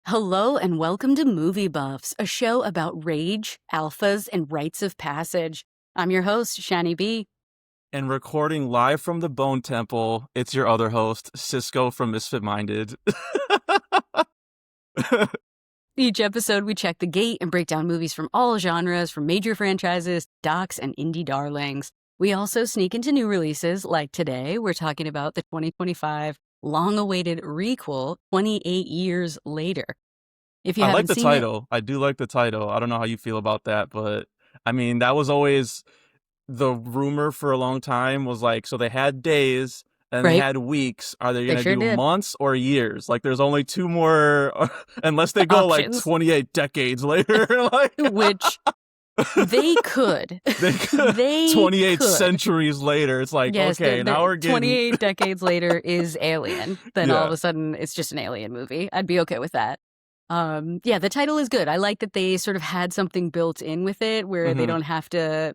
Hello and welcome to Movie Buffs, a show about rage, alphas, and rites of passage. I'm your host, Shani B. And recording live from the Bone Temple, it's your other host, Cisco from Misfit Minded. Each episode, we check the gate and break down movies from all genres, from major franchises, docs, and indie darlings. We also sneak into new releases, like today, we're talking about the 2025 long-awaited requel, 28 Years Later. If you I like haven't the seen it, title. I do like the title. I don't know how you feel about that, but I mean, that was always the rumor for a long time was like, so they had days and they right? had weeks. Are they They going to sure do did. months or years? Like, there's only two more, unless they go like Options, 28 decades later. Like, which they could. they They 28 could. centuries later. It's like, Yes, okay, now the we're getting, 28 decades later is Alien. Then all of yeah. a sudden it's just an Alien movie. I'd be okay with that. Yeah, the title is good. I like that they sort of had something built in with it where hmm they don't have to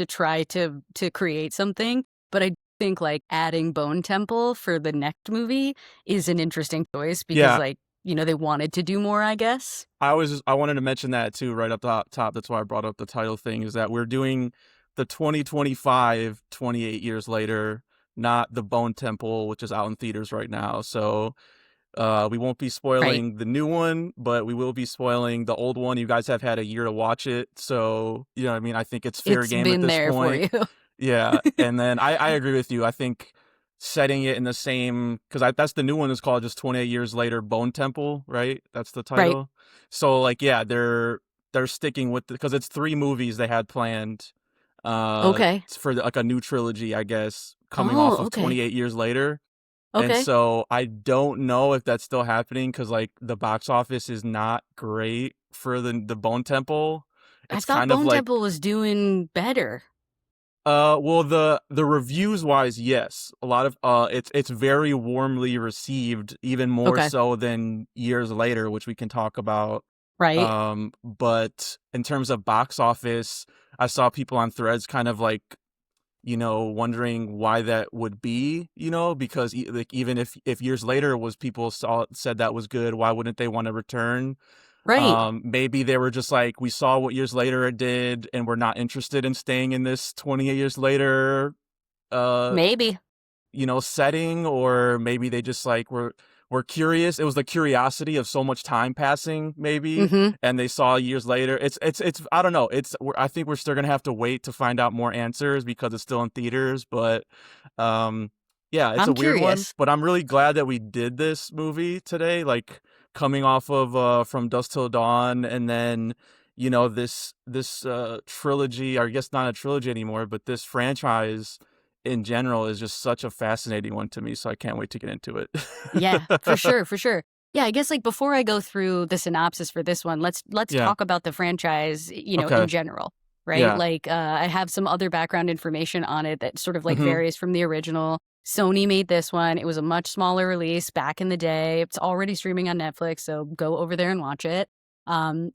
try to create something. But I think like adding Bone Temple for the next movie is an interesting choice because Yeah. like, they wanted to do more, I guess. I wanted to mention that too, right up top. That's why I brought up the title thing, is that we're doing the 2025, 28 years later, not the Bone Temple, which is out in theaters right now. So we won't be Right. spoiling the new one, but we will be spoiling the old one. You guys have had a year to watch it. So, you know what I mean? I think it's fair It's game at been this there for point. you. Yeah. And then I agree with you. I think setting it in the same, because that's the new one is called just 28 years later Bone Temple, right? That's the Right. title. So like, yeah, they're sticking with because it's three movies they had planned Okay. for like a new trilogy, I guess, coming Oh, off of okay. 28 years later. And Okay. so I don't know if that's still happening because like the box office is not great for the Bone Temple. I It's thought kind of Bone like Temple was doing better. well, the reviews wise, yes. A lot of it's very warmly received, even more Okay. so than years later, which we can talk about. Right. But in terms of box office, I saw people on threads kind of like, wondering why that would be, because like even if years later was people said that was good, why wouldn't they want to return? Right. Maybe they were just like, we saw what years later it did, and we're not interested in staying in this 28 years later, uh, Maybe. setting, or maybe they just like were curious. It was the curiosity of so much time passing, maybe, Mm-hmm. and they saw years later. It's I don't know. I think we're still gonna have to wait to find out more answers because it's still in theaters, but um. Yeah, it's a I'm weird one, curious. but I'm really glad that we did this movie today. Like coming off of From Dusk Till Dawn, and then this trilogy, or I guess not a trilogy anymore, but this franchise in general is just such a fascinating one to me, so I can't wait to get into it. Yeah, for sure, for sure. Yeah, I guess like before I go through the synopsis for this one, let's Yeah. talk about the franchise, in Okay. general, right? Yeah. Like I have some other background information on it that sort of like Mhm. varies from the original. Sony made this one. It was a much smaller release back in the day. It's already streaming on Netflix, so go over there and watch it.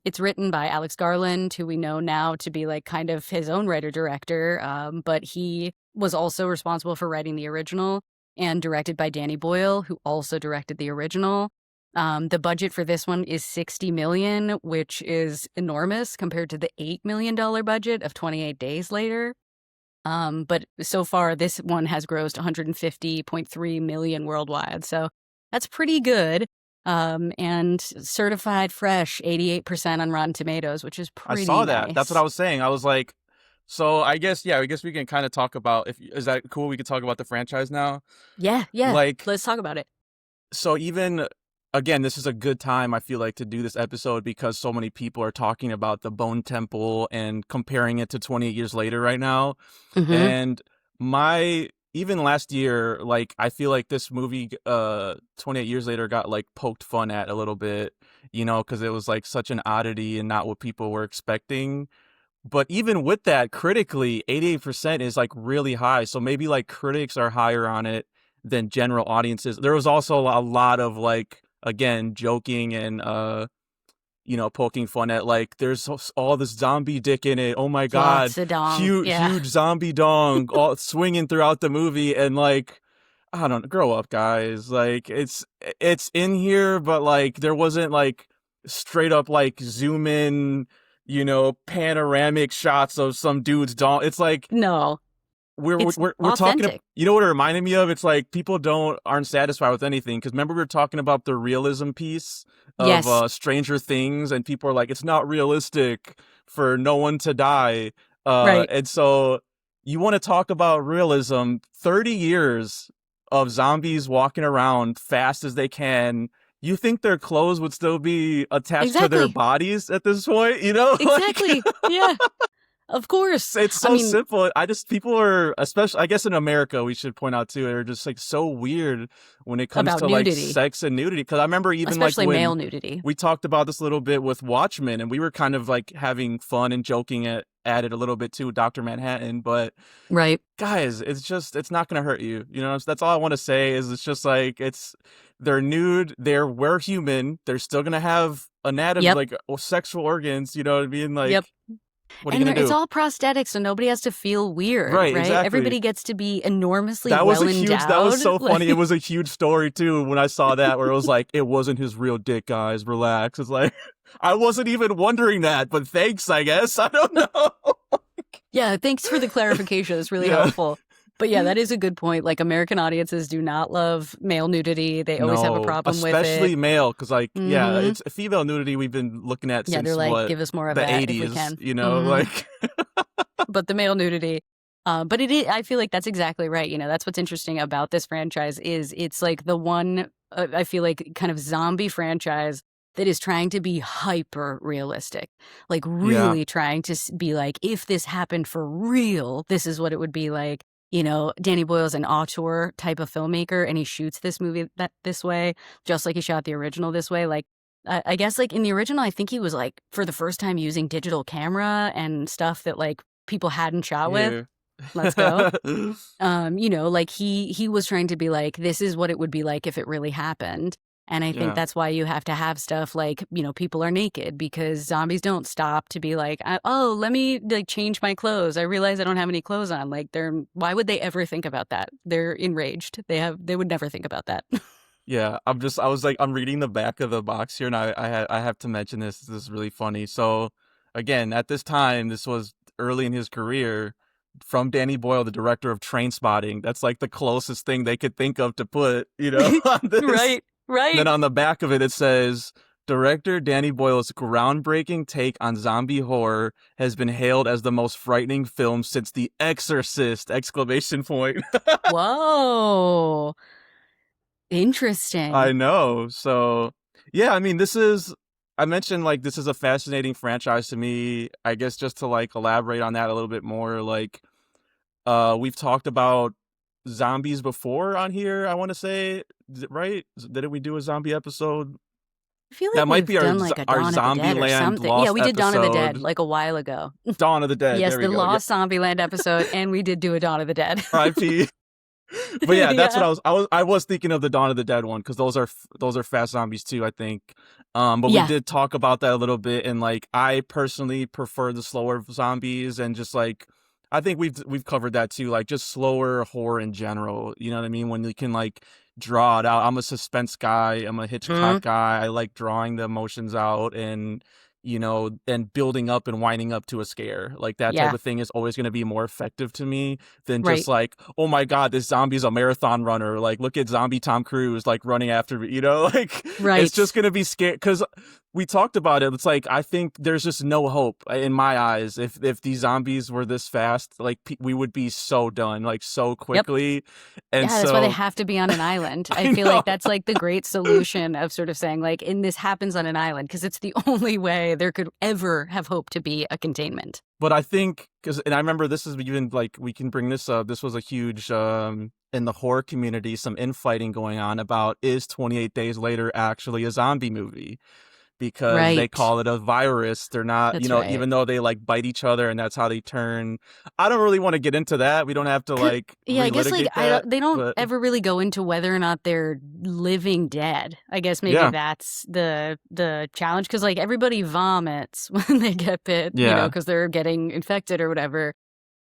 It's written by Alex Garland, who we know now to be like kind of his own writer-director, but he was also responsible for writing the original, and directed by Danny Boyle, who also directed the original. The budget for this one is $60 million, which is enormous compared to the $8 million budget of 28 Days Later. But so far, this one has grossed 150.3 million worldwide, so that's pretty good. And certified fresh, 88% on Rotten Tomatoes, which is I pretty saw that. That's what I nice. was saying. I was like, so I guess we can kind of talk about, if is that cool? We could talk about the franchise now. Yeah, yeah. Like, Let's talk about it. so even again, this is a good time, I feel like, to do this episode because so many people are talking about the Bone Temple and comparing it to 28 years later right now. Mm-hmm. And my even last year, like I feel like this movie 28 years later got like poked fun at a little bit, because it was like such an oddity and not what people were expecting. But even with that, critically, 88% is like really high. So maybe like critics are higher on it than general audiences. There was also a lot of like, again, joking and poking fun at like there's all this zombie dick in it. Oh my god, Lots of dong. huge Yeah. huge zombie dong all swinging throughout the movie, and like I don't know, grow up, guys. Like it's in here, but like there wasn't like straight up like zoom in, panoramic shots of some dude's doll. It's like No, it's we're talking. authentic. You know what it reminded me of? It's like people aren't satisfied with anything because remember we were talking about the realism piece of Yes, Stranger Things, and people are like, it's not realistic for no one to die. right. And so you want to talk about realism? 30 years of zombies walking around fast as they can. You think their clothes would still be attached to their Exactly. bodies at this point? Like Exactly. Yeah, of course. it's I so mean, simple. People are, especially, I guess in America, we should point out too, are just like so weird when it comes about to like nudity, sex and nudity. Cause I remember even like especially male when nudity. we talked about this a little bit with Watchmen and we were kind of like having fun and joking at it a little bit too, Dr. Manhattan. But Right. guys, it's not going to hurt you. That's all I want to say is it's just like, they're nude. We're human. They're still going to have anatomy, Yep. like sexual organs, you know what I mean? Yep. Like, what are you And going to it's do? all prosthetic, so nobody has to feel weird, Right, right? exactly. Everybody gets to be enormously That was well a huge, that was endowed. so funny. It Like, was a huge story too when I saw that where it was like, it wasn't his real dick, guys. Relax. It's like, I wasn't even wondering that, but thanks, I guess. I don't know. yeah, thanks for the clarification. It's really Yeah. helpful. But yeah, that is a good point. Like, American audiences do not love male nudity. They always have a No, problem with it. especially male, because like, yeah, Hmm. it's female nudity we've been looking at Yeah, they're since like, what, give us more of the that if we 80s, can. Hmm. like, But the male nudity, but I feel like that's exactly right. That's what's interesting about this franchise is it's like the one, I feel like kind of zombie franchise that is trying to be hyper realistic, like yeah, really trying to be like, if this happened for real, this is what it would be like. Danny Boyle's an auteur type of filmmaker, and he shoots this movie this way, just like he shot the original this way. Like, I guess like in the original, I think he was like for the first time using digital camera and stuff that like people hadn't shot with. yeah. Let's go. Like he was trying to be like, this is what it would be like if it really happened. And I think Yeah. that's why you have to have stuff like, people are naked because zombies don't stop to be like, oh, let me like change my clothes. I realize I don't have any clothes on. Like why would they ever think about that? They're enraged. They would never think about that. Yeah, I was like, I'm reading the back of the box here, and I have to mention this. This is really funny. So, again, at this time, this was early in his career. From Danny Boyle, the director of Train Spotting. That's like the closest thing they could think of to put, on this. Right. And then Right. on the back of it, it says, director Danny Boyle's groundbreaking take on zombie horror has been hailed as the most frightening film since The Exorcist! Exclamation point. Whoa. Interesting. I know. So, yeah, I mean, I mentioned like this is a fascinating franchise to me. I guess just to like elaborate on that a little bit more, like, we've talked about zombies before on here, I want to say, right? Didn't we do a zombie episode? I feel like That might we've be done like a our Dawn of the Dead or Zombieland something. Yeah, Lost we did Dawn of the Dead episode. like a while ago. Dawn of the Dead. Yes, There we the go. Yeah. Lost Zombieland episode, and we did do a Dawn of the Dead. R.I.P. But yeah, that's what Yeah. I was thinking of, the Dawn of the Dead one, because those are fast zombies too, I think. But we Yeah. did talk about that a little bit, and like I personally prefer the slower zombies, and just like I think we've covered that too, like just slower horror in general. You know what I mean? When you can like draw it out. I'm a suspense guy. I'm a Hitchcock Mhm. guy. I like drawing the emotions out, and and building up and winding up to a scare. Like that type Yeah. of thing is always going to be more effective to me than just Right. like, oh my God, this zombie's a marathon runner. Like, look at zombie Tom Cruise, like running after me, like it's Right. just going to be scary. Cause we talked about it. It's like, I think there's just no hope in my eyes. If these zombies were this fast, like we would be so done, like so Yep. quickly. And Yeah, that's why they so have to be on an island. I I feel know. like that's like the great solution of sort of saying like, and this happens on an island because it's the only way there could ever have hope to be a containment. But I think, and I remember this is even like, we can bring this up. This was a huge, in the horror community, some infighting going on about, is 28 Days Later actually a zombie movie? Because they Right. call it a virus. They're not, That's right. even though they like bite each other and that's how they turn. I don't really want to get into that. We don't have to like Yeah, I guess like relitigate that. they don't But ever really go into whether or not they're living dead. I guess maybe yeah, that's the challenge because like everybody vomits when they get bit, yeah. because they're getting infected or whatever.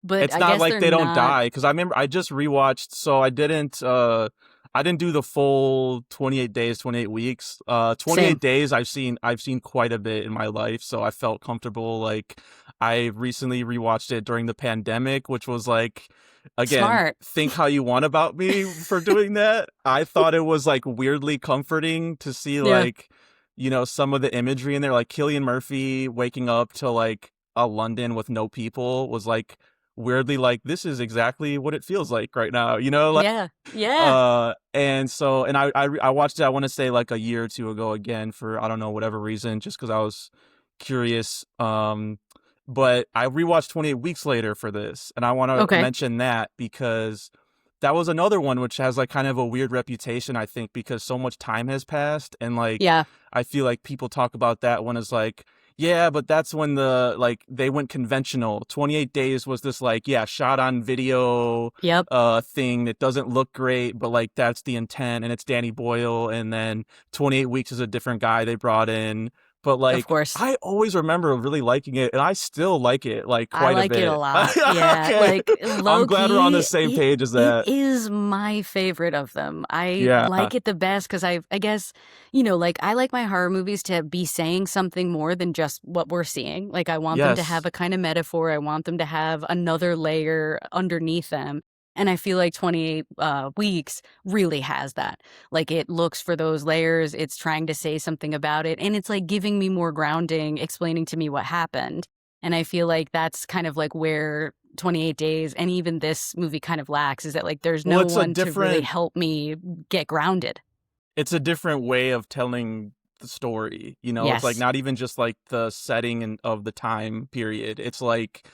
But It's I not guess like they're they don't not. die, because I remember I just rewatched, so I didn't I didn't do the full 28 days, 28 weeks. 28 Same. days I've seen quite a bit in my life, so I felt comfortable. Like I recently rewatched it during the pandemic, which was like again, Smart. think how you want about me for doing that. I thought it was like weirdly comforting to see Yeah. like, some of the imagery in there, like Cillian Murphy waking up to like a London with no people was like weirdly like this is exactly what it feels like right now, like Yeah. Yeah. and I watched it, I want to say like a year or two ago again for I don't know whatever reason, just because I was curious. But I rewatched 28 Weeks Later for this, and I want to Okay. mention that because that was another one which has like kind of a weird reputation, I think, because so much time has passed, and like Yeah. I feel like people talk about that one as like, yeah, but that's when they went conventional. 28 Days was this like, yeah, shot on video Yep. thing that doesn't look great, but like that's the intent, and it's Danny Boyle. And then 28 Weeks is a different guy they brought in. But Of like course. I always remember really liking it, and I still like it like I quite a like it a bit. lot. Yeah, Okay. like I'm low glad we're on the key, same page as it that. is my favorite of them. I Yeah. like it the best because I guess, like I like my horror movies to be saying something more than just what we're seeing. Like I want them to have Yes. a kind of metaphor. I want them to have another layer underneath them. And I feel like 28 weeks really has that. Like it looks for those layers, it's trying to say something about it, and it's like giving me more grounding, explaining to me what happened. And I feel like that's kind of like where 28 Days and even this movie kind of lacks is that like there's Well, no one to really help me get grounded. it's a different way of telling the story. It's like Yes. not even just like the setting and of the time period. It's like,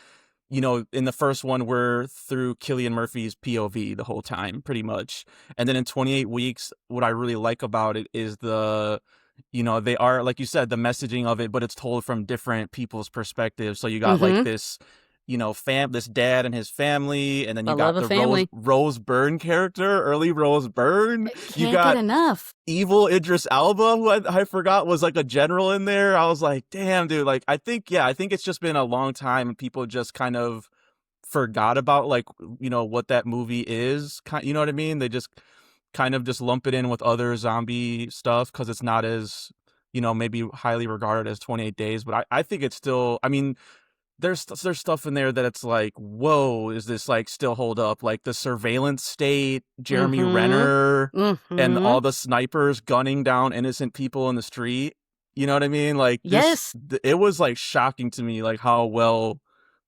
in the first one, we're through Killian Murphy's POV the whole time, pretty much. And then in 28 Weeks, what I really like about it is they are, like you said, the messaging of it, but it's told from different people's perspectives. So you got like Mm-hmm. this, this dad and his family, and then you The love got of the Rose family. Rose Byrne character, early Rose Byrne. You Can't get got enough. evil Idris Elba, who I forgot was like a general in there. I was like, damn, dude. Like, I think it's just been a long time, and people just kind of forgot about like, what that movie is. You know what I mean? They just kind of just lump it in with other zombie stuff because it's not as, maybe highly regarded as 28 Days. But I think it's still. I mean, there's stuff in there that it's like, whoa, is this like still hold up? Like the surveillance state, Jeremy Mm-hmm. Renner, and Mm-hmm. all the snipers gunning down innocent people in the street. You know what I mean? Like Yes. it was like shocking to me, like how well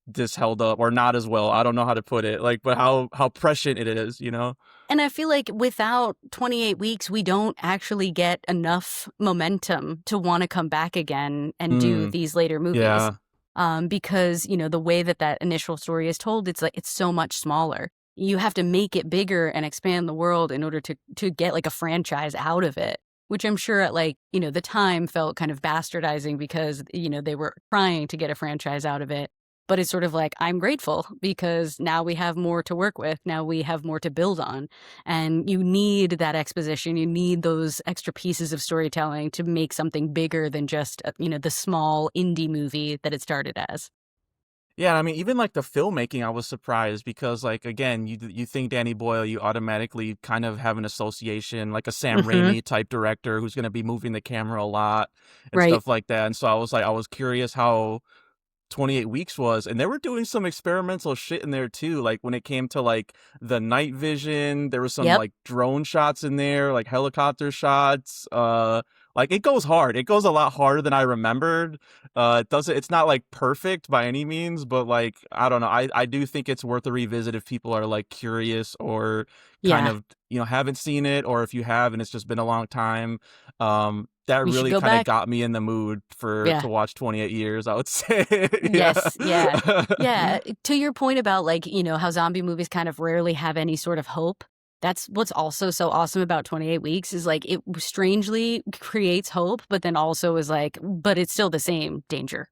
this held up, or not as well. I don't know how to put it, like, but how prescient it is. And I feel like without 28 weeks, we don't actually get enough momentum to want to come back again and do Mm, these later movies. yeah, Because, the way that that initial story is told, it's like it's so much smaller. You have to make it bigger and expand the world in order to get like a franchise out of it, which I'm sure at like, the time felt kind of bastardizing because, they were trying to get a franchise out of it. But it's sort of like, I'm grateful because now we have more to work with. Now we have more to build on. And you need that exposition. You need those extra pieces of storytelling to make something bigger than just, the small indie movie that it started as. yeah. I mean, even like the filmmaking, I was surprised because, like, again, you think Danny Boyle, you automatically kind of have an association, like a Sam Hmm. Raimi type director who's going to be moving the camera a lot and Right. stuff like that. And so I was curious how 28 Weeks was, and they were doing some experimental shit in there too, like when it came to like the night vision. There was some Yep. like drone shots in there, like helicopter shots. Like it goes hard, it goes a lot harder than I remembered. It's not like perfect by any means, but like I don't know, I do think it's worth a revisit if people are like curious, or kind Yeah. of haven't seen it, or if you have and it's just been a long time. That We should really go kind of back. got me in the mood for Yeah. to watch 28 Years, I would say. Yeah. Yes, yeah. Yeah, to your point about, like, how zombie movies kind of rarely have any sort of hope, that's what's also so awesome about 28 Weeks is, like, it strangely creates hope, but then also is like, but it's still the same danger.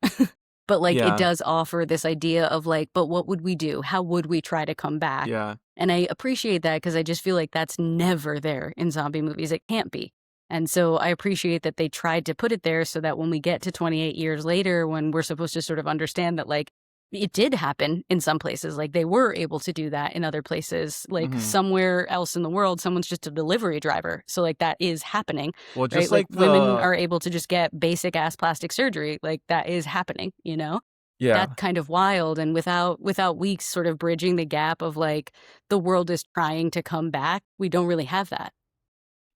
But, like, it Yeah. does offer this idea of, like, but what would we do? How would we try to come back? Yeah. And I appreciate that because I just feel like that's never there in zombie movies. It can't be. And so I appreciate that they tried to put it there so that when we get to 28 years later, when we're supposed to sort of understand that, like, it did happen in some places. Like, they were able to do that in other places. Like, Mhm. somewhere else in the world, someone's just a delivery driver. So, like, that is happening, Well, right? just Like, like women the are able to just get basic ass plastic surgery. Like, that is happening, you know? That's yeah. kind of wild, and without Weeks sort of bridging the gap of, like, the world is trying to come back, we don't really have that.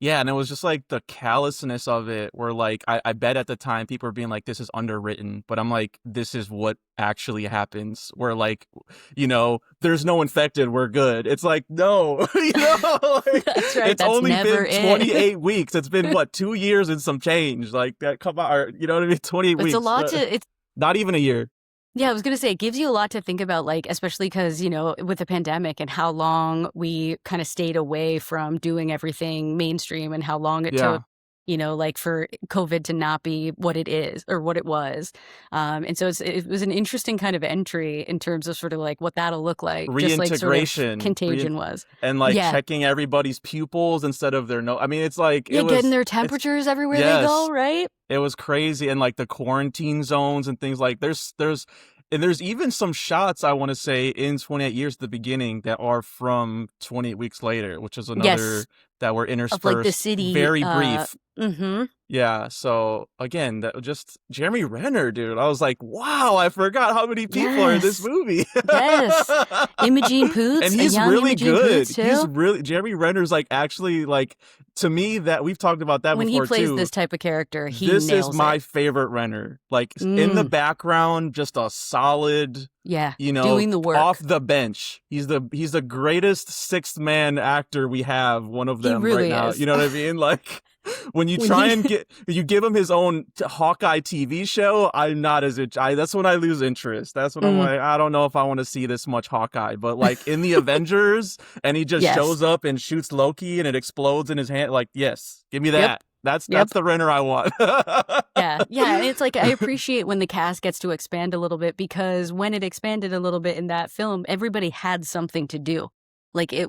Yeah, and it was just like the callousness of it where like I bet at the time people were being like, this is underwritten, but I'm like, this is what actually happens. Where like, there's no infected, we're good. It's like, no, like That's right, it's that's only never been it. 28 weeks. It's been what, 2 years and some change. Like that, come on, or, you know what I mean? 28 It's a weeks. lot to it's Not even a year. Yeah, I was gonna say, it gives you a lot to think about, like, especially because with the pandemic and how long we kinda stayed away from doing everything mainstream and how long it took, Yeah. like, for COVID to not be what it is or what it was. And so it was an interesting kind of entry in terms of sort of, like, what that'll look like, just like sort of Reintegration, Contagion was. and like Yeah. checking everybody's pupils instead of their no. I mean, it's like Yeah, getting their temperatures everywhere they go, yes, right? it was crazy, and like the quarantine zones and things like there's even some shots I want to say in 28 years at the beginning that are from 28 weeks later, which is Yes, another that were of, like, the interspersed, city, very brief. mhm. Yeah, so again, that just Jeremy Renner, dude. I was like, wow, I forgot how many people are in this Yes. movie. Yes. Imogene And Poots, a he's young really Imogene good. Poots He's too. really Jeremy Renner's like actually like to me that we've talked about that When he before plays too. this type of character, he This is nails it. my favorite Renner. Like in the Mm, background, just a solid, yeah, doing the off work. the bench. He's the greatest sixth man actor we have, one of He them right really now. is. You know what I mean? Like when you When try he and you give him his own Hawkeye TV show, I'm not as that's when I lose interest. That's when I'm mm, like, I don't know if I want to see this much Hawkeye. But like in the Avengers, and he just yes. shows up and shoots Loki, and it explodes in his hand. Like, yes, give me Yep. that. That's Yep. the Renner I want. Yeah. Yeah, and it's like I appreciate when the cast gets to expand a little bit because when it expanded a little bit in that film, everybody had something to do. Like it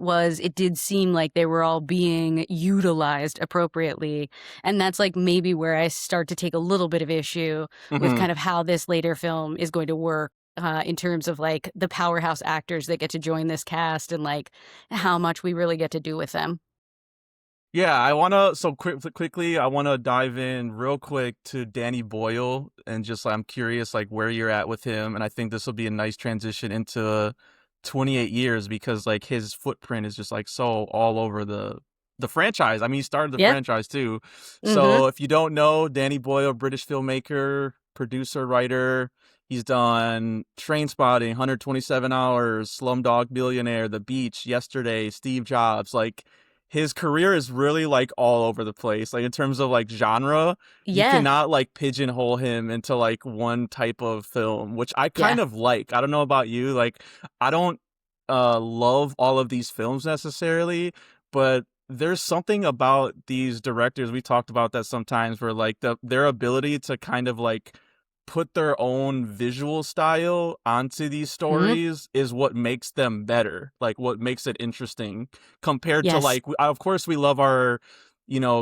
did seem like they were all being utilized appropriately. And that's like maybe where I start to take a little bit of issue with Mhm. kind of how this later film is going to work. In terms of like the powerhouse actors that get to join this cast and like how much we really get to do with them. Yeah, I wanna so quickly. I wanna dive in real quick to Danny Boyle and just I'm curious like where you're at with him, and I think this will be a nice transition into 28 years because like his footprint is just like so all over the franchise. I mean, he started the Yeah. franchise too. Mm-hmm. So if you don't know, Danny Boyle, British filmmaker, producer, writer. He's done Train Spotting, 127 Hours, Slumdog Millionaire, The Beach, Yesterday, Steve Jobs. Like his career is really like all over the place. Like in terms of like genre, you Yeah. cannot like pigeonhole him into like one type of film, which I Yeah. kind of like. I don't know about you. Like I don't love all of these films necessarily, but there's something about these directors we talked about that sometimes where like their ability to kind of like put their own visual style onto these Mm-hmm. stories is what makes them better, like what makes it interesting compared to Yes. like of course we love our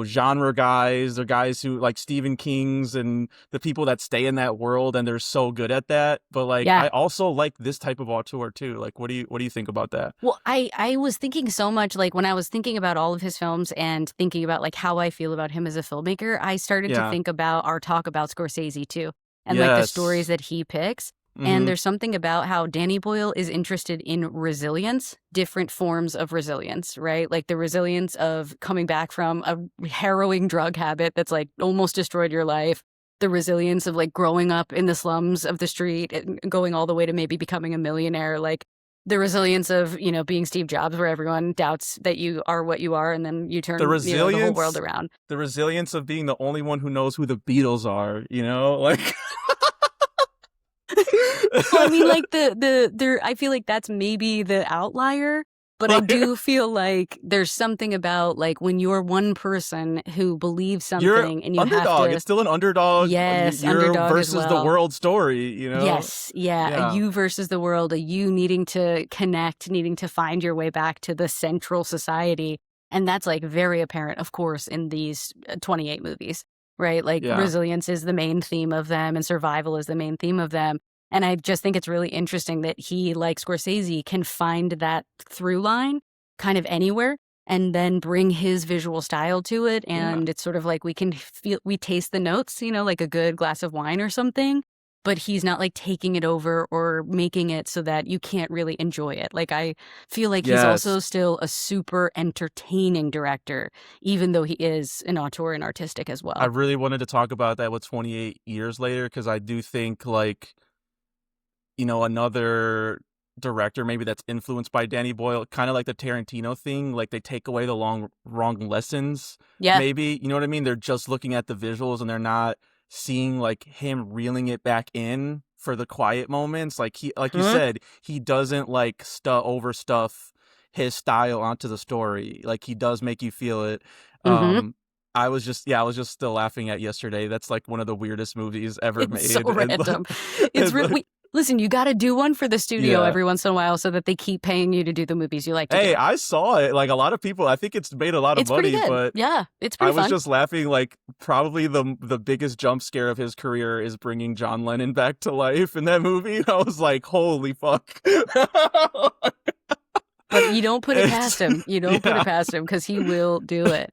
genre guys, the guys who like Stephen King's and the people that stay in that world and they're so good at that, but like Yeah. I also like this type of auteur too. Like what do you think about that? Well, I was thinking so much like when I was thinking about all of his films and thinking about like how I feel about him as a filmmaker, I started to Yeah. think about our talk about Scorsese too and like the stories Yes. that he picks. And Mhm. there's something about how Danny Boyle is interested in resilience, different forms of resilience, right? Like the resilience of coming back from a harrowing drug habit that's like almost destroyed your life, the resilience of like growing up in the slums of the street and going all the way to maybe becoming a millionaire, like the resilience of, being Steve Jobs, where everyone doubts that you are what you are, and then you The turn, the whole world resilience around. the resilience of being the only one who knows who the Beatles are, like Well, I mean, like the there, I feel like that's maybe the outlier, but I Like, do feel like there's something about like when you're one person who believes you're something and you have underdog. to, It's still an underdog. yes, You're underdog as versus the well. world story, Yes, yeah, a Yeah. you versus the world, a you needing to connect, needing to find your way back to the central society. And that's like very apparent, of course, in these 28 movies, right? Like Yeah. resilience is the main theme of them and survival is the main theme of them. And I just think it's really interesting that he, like Scorsese, can find that through line kind of anywhere and then bring his visual style to it. Yeah. And it's sort of like we can feel, we taste the notes, you know, like a good glass of wine or something. But he's not like taking it over or making it so that you can't really enjoy it. Like, I feel like he's also Yes. still a super entertaining director, even though he is an auteur and artistic as I well. really wanted to talk about that with 28 years later because I do think like, another director maybe that's influenced by Danny Boyle, kind of like the Tarantino thing, like they take away the wrong lessons, Yeah. maybe. You know what I mean? They're just looking at the visuals and they're not seeing like him reeling it back in for the quiet moments. Like you Hmm. said, he doesn't like overstuff his style onto the story. Like he does make you feel it. Hmm. Um I was just still laughing at yesterday. That's like one of the weirdest movies ever It's so made. And random. It's and really, listen, you got to do one for the studio yeah. every once in a while so that they keep paying you to do the movies you like to Hey, do. I saw it. Like a lot of people, I think it's made a lot of It's pretty money, good. but Yeah, it's I pretty was fun. just laughing. Like probably the biggest jump scare of his career is bringing John Lennon back to life in that movie. I was like, holy fuck. But you don't put it past It's him. You don't put yeah, it past him because he will do it.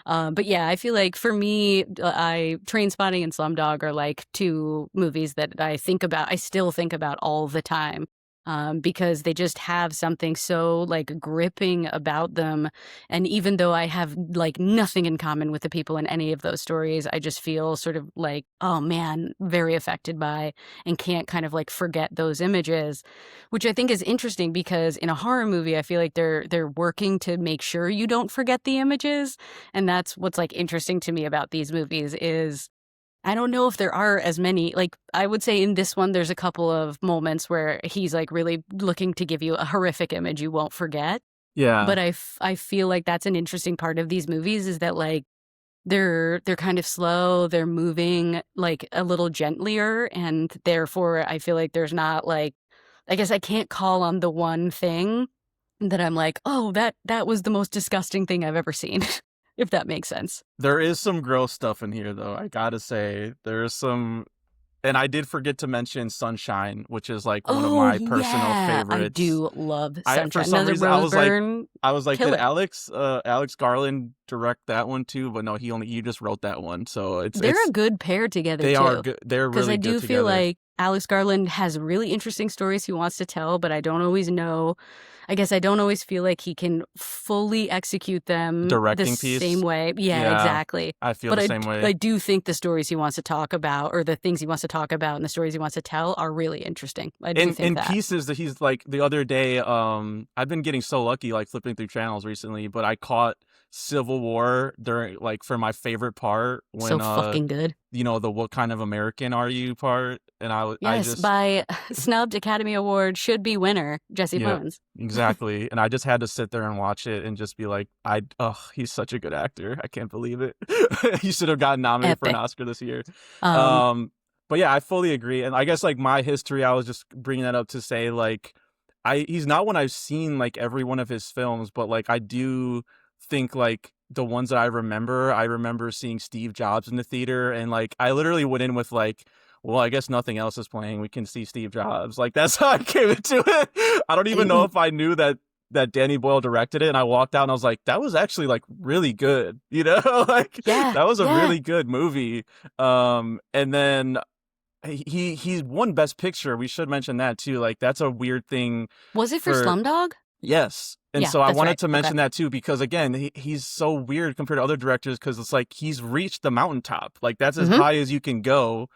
But yeah, I feel like for me, I Train Spotting and Slumdog are like two movies that I think about. I still think about all the time. Because they just have something so like gripping about them. And even though I have like nothing in common with the people in any of those stories, I just feel sort of like, oh man, very affected by and can't kind of like forget those images, which I think is interesting because in a horror movie, I feel like they're working to make sure you don't forget the images, and that's what's like interesting to me about these movies is I don't know if there are as many. Like, I would say in this one, there's a couple of moments where he's like really looking to give you a horrific image you won't forget. yeah. But I feel like that's an interesting part of these movies is that like they're kind of slow, they're moving like a little gentlier, and therefore I feel like there's not like I guess I can't call on the one thing that I'm like, oh, that was the most disgusting thing I've ever seen, if that makes sense. There is some gross stuff in here, though. I gotta say, there's some, and I did forget to mention Sunshine, which is like one of Oh my personal yeah, I favorites. do love I for Sunshine. some Another reason Rose Byrne I was like, did killer. Alex Garland direct that one too? But no, he just wrote that one. So They're a it's good pair together they are too. good. They're Because I really good do feel together. like Alex Garland has really interesting stories he wants to tell, but I don't always know. I guess I don't always feel like he can fully execute them the Directing same piece. way. Yeah, Yeah, exactly. I feel But the I, same way. I do think the stories he wants to talk about or the things he wants to talk about and the stories he wants to tell are really interesting. I do think In that. pieces that he's like the other day, I've been getting so lucky like flipping through channels recently, but I caught Civil War during like for my favorite part So when fucking good. the what kind of American are you part, and I Yes, just by snubbed Academy Award should be winner, Jesse yeah, Plemons. exactly. And I just had to sit there and watch it and just be like, he's such a good actor. I can't believe it. He should have gotten nominated for an Epic. Oscar this year. Um, Um, but yeah, I fully agree. And I guess like my history, I was just bringing that up to say like, he's not one I've seen like every one of his films, but like I do think like the ones that I remember seeing Steve Jobs in the theater, and like I literally went in with like, well, I guess nothing else is playing. We can see Steve Jobs. Like that's how I came into it. I don't even know if I knew that Danny Boyle directed it, and I walked out and I was like, that was actually like really good. Like yeah, that was a yeah. really good movie. And then he won Best Picture. We should mention that too. Like that's a weird thing Was it for for Slumdog? yes. And Yeah, so I that's wanted right. to Okay. mention that too because again, he's so weird compared to other directors because it's like he's reached the mountaintop. Like that's as Mm-hmm. high as you can go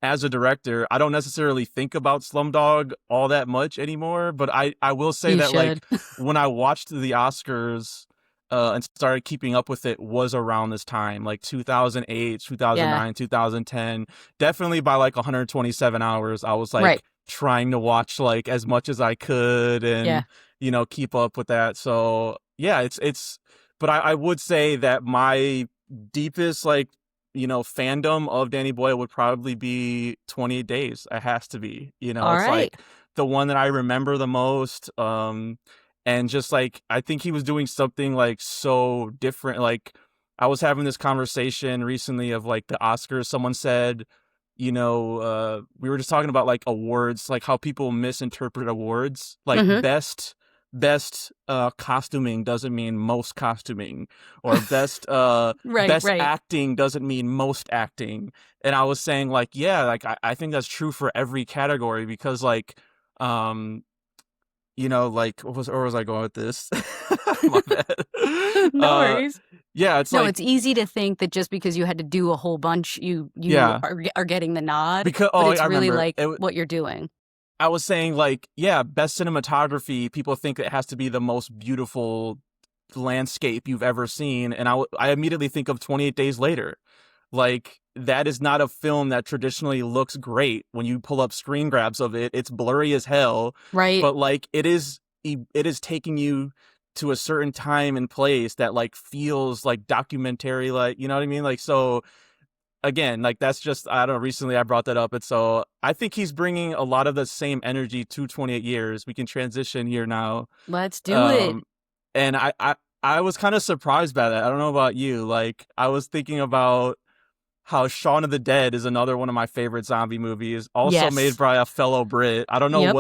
as a director. I don't necessarily think about Slumdog all that much anymore, but I will say You that should. like when I watched the Oscars and started keeping up with it was around this time, like 2008, Yeah. 2009, 2010. Definitely by like 127 hours, I was Right. like trying to watch like as much as I could and Yeah. keep up with that. So yeah, but I would say that my deepest like, fandom of Danny Boyle would probably be 28 Days. It has to be, All it's right. like the one that I remember the most. And just like, I think he was doing something like so different. Like I was having this conversation recently of like the Oscars. Someone said, we were just talking about like awards, like how people misinterpret awards. Like Hmm. best costuming doesn't mean most costuming, or Right, best right. acting doesn't mean most acting. And I was saying like, yeah, like I think that's true for every category, because like um like where was I going with this? My bad. No Uh worries. yeah, it's No, like, it's easy to think that just because you had to do a whole bunch, you yeah, are getting the nod, because but I it's really remember like what you're doing. I was saying like, yeah, best cinematography, people think it has to be the most beautiful landscape you've ever seen, and I immediately think of 28 Days Later. Like, that is not a film that traditionally looks great. When you pull up screen grabs of it, it's blurry as hell, Right, but like it is taking you to a certain time and place that like feels like documentary, like, you know what I mean? Like, so again, like, that's just, I don't know, recently I brought that up, and so I think he's bringing a lot of the same energy to 28 years. We can transition here now. let's do it. um and I was kind of surprised by that. I don't know about you. Like, I was thinking about how Shaun of the Dead is another one of my favorite zombie movies, also made Yes. by a fellow Brit. I don't know Yep.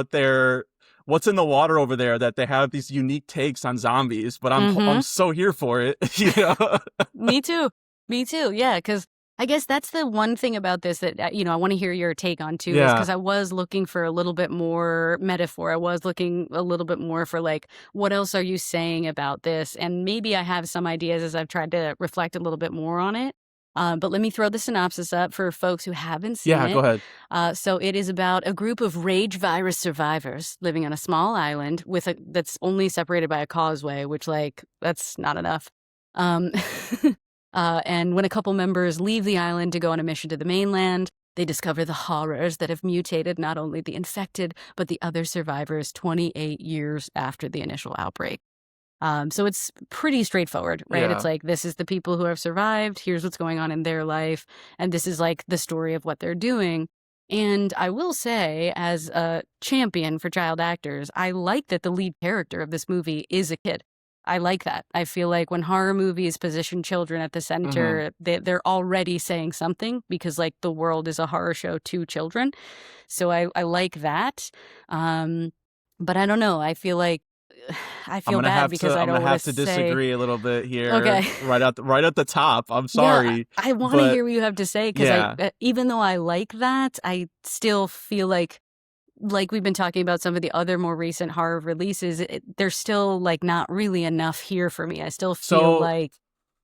what's in the water over there that they have these unique takes on zombies, but I'm Mhm. so here for it. You know? Me too. Me too. Yeah, because I guess that's the one thing about this that, I want to hear your take on too, is Yeah. because I was looking for a little bit more metaphor. I was looking a little bit more for like, what else are you saying about this? And maybe I have some ideas as I've tried to reflect a little bit more on it. But let me throw the synopsis up for folks who haven't seen Yeah, go it. ahead. So it is about a group of rage virus survivors living on a small island that's only separated by a causeway, which like that's not enough. Um, and when a couple members leave the island to go on a mission to the mainland, they discover the horrors that have mutated not only the infected, but the other survivors 28 years after the initial outbreak. So it's pretty straightforward, right? It's Yeah. like, this is the people who have survived, here's what's going on in their life, and this is like the story of what they're doing. And I will say, as a champion for child actors, I like that the lead character of this movie is a kid. I like that. I feel like when horror movies position children at the Hmm. center, they're already saying something because, like, the world is a horror show to children. So I like that. Um, but I don't know. I feel like I feel bad because I I'm gonna don't want to have to say, disagree a little bit okay. here, right at the top. I'm Yeah, sorry, I want to but hear what you have to say because yeah. even though I like that, I still feel like we've been talking about some of the other more recent horror releases, there's still like not really enough here for me. I still feel So like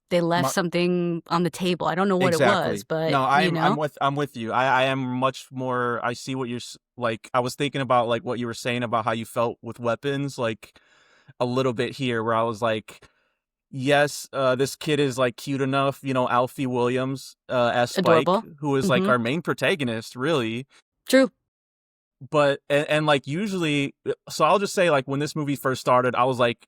they left my, something on the table. I don't know what it was, exactly. but No, you know, I'm with you. I am much more. I see what like. I was thinking about like what you were saying about how you felt with weapons, like a little bit here, where I was like, yes, this kid is like cute enough, Alfie Williams, as Spike, adorable. who is like Mm-hmm. our main protagonist, really. True. But and like usually, so I'll just say, like, when this movie first started, I was like,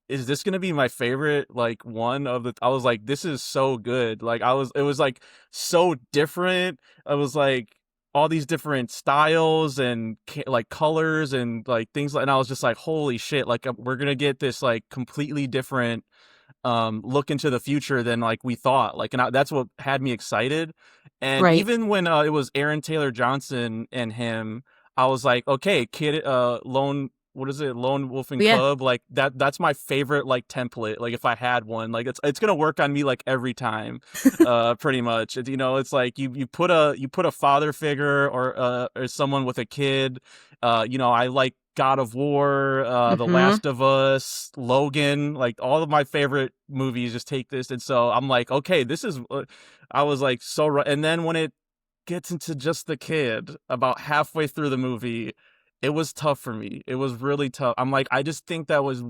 is this gonna be my favorite, like, one of the, I was like, this is so good. Like, it was like so different. I was like, all these different styles and like colors and like things, and I was just like, holy shit, like, we're gonna get this like completely different look into the future than like we thought. Like, and that's what had me excited. And Right. even when it was Aaron Taylor Johnson and him, I was like, okay, kid, lone, what is it, Lone Wolf and Yeah. Cub, like that's my favorite like template. Like, if I had one, like, it's gonna work on me like every time. Pretty much. It's like you put a father figure or someone with a kid. I like God of War, The Mm-hmm. Last of Us, Logan, like all of my favorite movies just take this. And so I'm like, okay, this is, I was like, so right. And then when it gets into just the kid about halfway through the movie, it was tough for me. It was really tough. I'm like, I just think that was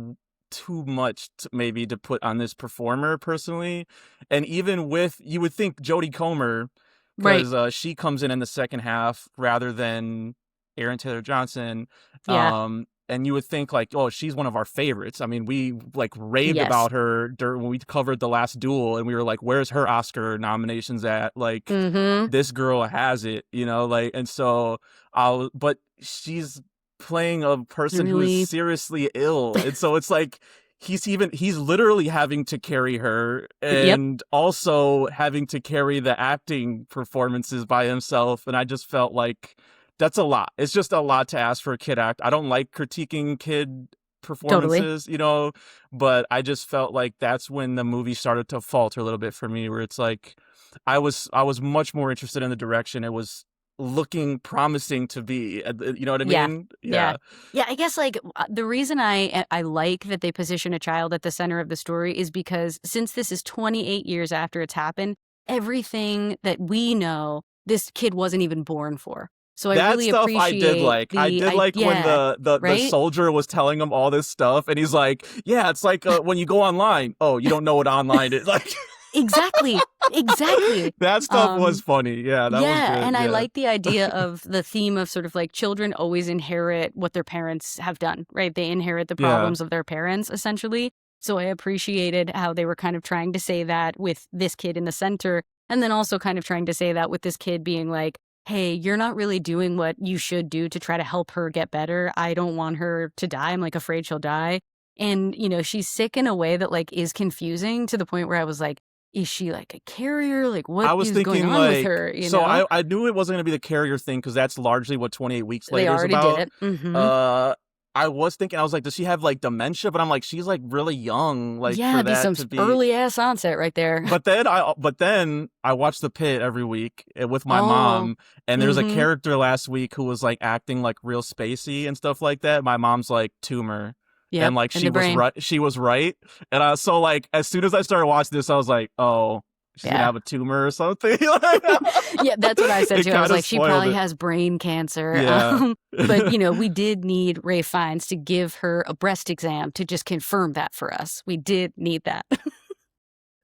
too much maybe to put on this performer personally. And even with, you would think Jodie Comer, Right. because she comes in the second half rather than Aaron Taylor Johnson. Yeah. And you would think like, oh, she's one of our favorites. I mean, we like raved Yes. about her during when we covered The Last Duel, and we were like, where's her Oscar nominations at? Like, Mm-hmm. this girl has it, like, and so but she's playing a person who is Really. seriously ill. And so it's like, he's literally having to carry her Yep, and also having to carry the acting performances by himself. And I just felt like that's a lot. It's just a lot to ask for a kid act. I don't like critiquing kid totally. performances, you know, but I just felt like that's when the movie started to falter a little bit for me, where it's like I was much more interested in the direction it was looking promising to be. You know what I Yeah. mean? Yeah. Yeah. Yeah, I guess like the reason I like that they position a child at the center of the story is because since this is 28 years after it's happened, everything that we know this kid wasn't even born for. So I That really stuff I did appreciate like. I the did I like when yeah, the right? soldier was telling him all this stuff, and he's like, "Yeah, it's like when you go online. Oh, you don't know what online is." Like Exactly. Exactly. that stuff was Um funny. Yeah, that was Yeah, good. and I Yeah, like the idea of the theme of sort of like children always inherit what their parents have done, right? They inherit the yeah. problems of their parents, essentially. So I appreciated how they were kind of trying to say that with this kid in the center, and then also kind of trying to say that with this kid being like, hey, you're not really doing what you should do to try to help her get better. I don't want her to die. I'm like afraid she'll die. And, she's sick in a way that like is confusing to the point where I was like, is she like a carrier? Like, what I was is going thinking on with like, her? so I knew it wasn't gonna be the carrier thing because that's largely what 28 Weeks They Later is already did about. it. Mhm. Uh, I was thinking, I was like, does she have like dementia? But I'm like, she's like really young, like Yeah, for it'd be that some to be. early ass onset right there. But then I watched The Pit every week with my Oh. mom, and there's a Mhm. character last week who was like acting like real spacey and stuff like that. My mom's like tumor, and Yep, like in she the was brain. right. She was right, and so like as soon as I started watching this, I was like, oh, she's gonna Yeah. have a tumor or something. Yeah, that's what I said It too. I was kind of like, she spoiled probably it. has brain cancer. Yeah. But we did need Ray Fiennes to give her a breast exam to just confirm that for us. We did need that.